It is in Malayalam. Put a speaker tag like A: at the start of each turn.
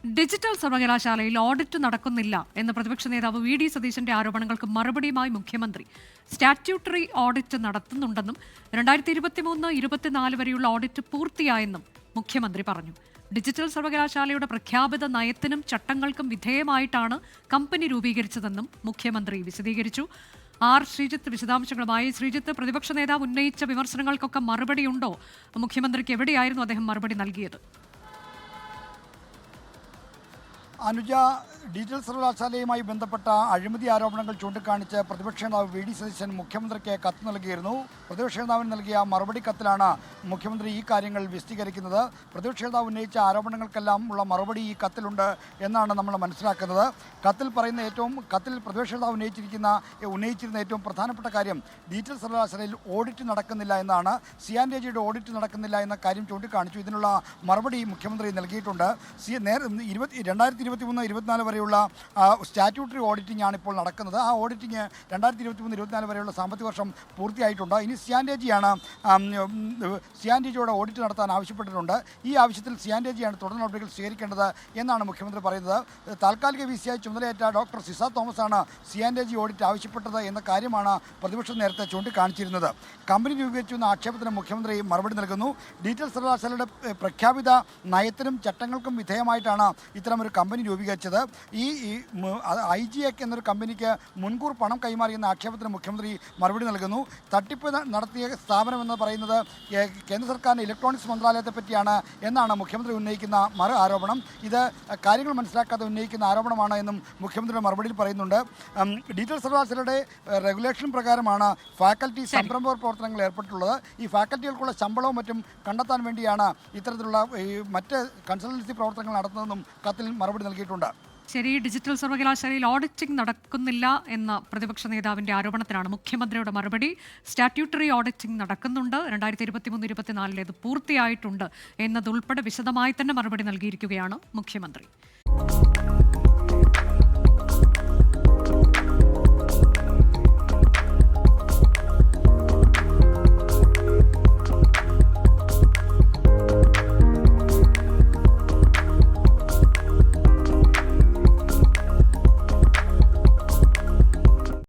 A: ഡിജിറ്റൽ സർവകലാശാലയിൽ ഓഡിറ്റ് നടക്കുന്നില്ല എന്ന പ്രതിപക്ഷ നേതാവ് വി.ഡി. സതീശന്റെ ആരോപണങ്ങൾക്ക് മറുപടിയുമായി മുഖ്യമന്ത്രി സ്റ്റാറ്റ്യൂട്ടറി ഓഡിറ്റ് നടത്തുന്നുണ്ടെന്നും 2023-24 വരെയുള്ള ഓഡിറ്റ് പൂർത്തിയായെന്നും മുഖ്യമന്ത്രി പറഞ്ഞു. ഡിജിറ്റൽ സർവകലാശാലയുടെ പ്രഖ്യാപിത നയത്തിനും ചട്ടങ്ങൾക്കും വിധേയമായിട്ടാണ് കമ്പനി രൂപീകരിച്ചതെന്നും മുഖ്യമന്ത്രി വിശദീകരിച്ചു. ശ്രീജിത്ത് വിശദാംശങ്ങളുമായി. ശ്രീജിത്ത്, പ്രതിപക്ഷ നേതാവ് ഉന്നയിച്ച വിമർശനങ്ങൾക്കൊക്കെ മറുപടിയുണ്ടോ? മുഖ്യമന്ത്രിക്ക് എവിടെയായിരുന്നു അദ്ദേഹം മറുപടി നൽകിയത്?
B: അനുജ, ഡിജിറ്റൽ സർവകലാശാലയുമായി ബന്ധപ്പെട്ട അഴിമതി ആരോപണങ്ങൾ ചൂണ്ടിക്കാണിച്ച് പ്രതിപക്ഷ നേതാവ് വി.ഡി. സതീശൻ മുഖ്യമന്ത്രിക്ക് കത്ത് നൽകിയിരുന്നു. പ്രതിപക്ഷ നേതാവിന് നൽകിയ മറുപടി കത്തിലാണ് മുഖ്യമന്ത്രി ഈ കാര്യങ്ങൾ വിശദീകരിക്കുന്നത്. പ്രതിപക്ഷ നേതാവ് ഉന്നയിച്ച ആരോപണങ്ങൾക്കെല്ലാം ഉള്ള മറുപടി ഈ കത്തിലുണ്ട് എന്നാണ് നമ്മൾ മനസ്സിലാക്കുന്നത്. കത്തിൽ പ്രതിപക്ഷ നേതാവ് ഉന്നയിച്ചിരുന്ന ഏറ്റവും പ്രധാനപ്പെട്ട കാര്യം ഡിജിറ്റൽ സർവകലാശാലയിൽ ഓഡിറ്റ് നടക്കുന്നില്ല എന്നാണ്. CNDG ഓഡിറ്റ് നടക്കുന്നില്ല എന്ന കാര്യം ചൂണ്ടിക്കാണിച്ചു. ഇതിനുള്ള മറുപടി മുഖ്യമന്ത്രി നൽകിയിട്ടുണ്ട്. 2023-24 വരെയുള്ള സ്റ്റാറ്റ്യൂട്ടറി ഓഡിറ്റിംഗ് ആണ് ഇപ്പോൾ നടക്കുന്നത്. ആ ഓഡിറ്റിംഗ് 2023-24 വരെയുള്ള സാമ്പത്തിക വർഷം പൂർത്തിയായിട്ടുണ്ട്. ഇനി CNDGയോട് ഓഡിറ്റ് നടത്താൻ ആവശ്യപ്പെട്ടിട്ടുണ്ട്. ഈ ആവശ്യത്തിൽ CNDGയാണ് തുടർ നടപടികൾ സ്വീകരിക്കേണ്ടത് എന്നാണ് മുഖ്യമന്ത്രി പറയുന്നത്. താൽക്കാലിക VC ചുമതലയേറ്റ ഡോക്ടർ സിസ തോമസാണ് CNDG ഓഡിറ്റ് ആവശ്യപ്പെട്ടത് എന്ന കാര്യമാണ് പ്രതിപക്ഷം നേരത്തെ ചൂണ്ടിക്കാണിച്ചിരുന്നത്. കമ്പനി രൂപീകരിച്ചെന്ന ആക്ഷേപത്തിന് മുഖ്യമന്ത്രി മറുപടി നൽകുന്നു. ഡിജിറ്റൽ സർവകലാശാലയുടെ പ്രഖ്യാപിത നയത്തിനും ചട്ടങ്ങൾക്കും വിധേയമായിട്ടാണ് ഇത്തരമൊരു കമ്പനി രൂപീകരിച്ചത്. ഈ IGX എന്നൊരു കമ്പനിക്ക് മുൻകൂർ പണം കൈമാറിയെന്ന ആക്ഷേപത്തിന് മുഖ്യമന്ത്രി മറുപടി നൽകുന്നു. തട്ടിപ്പ് നടത്തിയ സ്ഥാപനം എന്ന് പറയുന്നത് കേന്ദ്ര സർക്കാരിൻ്റെ ഇലക്ട്രോണിക്സ് മന്ത്രാലയത്തെ പറ്റിയാണ് എന്നാണ് മുഖ്യമന്ത്രി ഉന്നയിക്കുന്ന മറു ആരോപണം. ഇത് കാര്യങ്ങൾ മനസ്സിലാക്കാതെ ഉന്നയിക്കുന്ന ആരോപണമാണ് എന്നും മുഖ്യമന്ത്രിയുടെ മറുപടിയിൽ പറയുന്നുണ്ട്. ഡിജിറ്റൽ സർവകലാശാലയുടെ റെഗുലേഷൻ പ്രകാരമാണ് ഫാക്കൽറ്റി സംരംഭ പ്രവർത്തനങ്ങൾ ഏർപ്പെട്ടുള്ളത്. ഈ ഫാക്കൽറ്റികൾക്കുള്ള ശമ്പളവും മറ്റും കണ്ടെത്താൻ വേണ്ടിയാണ് ഇത്തരത്തിലുള്ള മറ്റ് കൺസൾട്ടൻസി പ്രവർത്തനങ്ങൾ നടത്തുന്നതെന്നും കത്തിൽ മറുപടി നൽകിയിട്ടുണ്ട്.
A: ശരി, ഡിജിറ്റൽ സർവകലാശാലയിൽ ഓഡിറ്റിംഗ് നടക്കുന്നില്ല എന്ന പ്രതിപക്ഷ നേതാവിന്റെ ആരോപണത്തിനാണ് മുഖ്യമന്ത്രിയുടെ മറുപടി. സ്റ്റാറ്റ്യൂട്ടറി ഓഡിറ്റിംഗ് നടക്കുന്നുണ്ട്, 2023-24 പൂർത്തിയായിട്ടുണ്ട് എന്നതുൾപ്പെടെ വിശദമായി തന്നെ മറുപടി നൽകിയിരിക്കുകയാണ് മുഖ്യമന്ത്രി.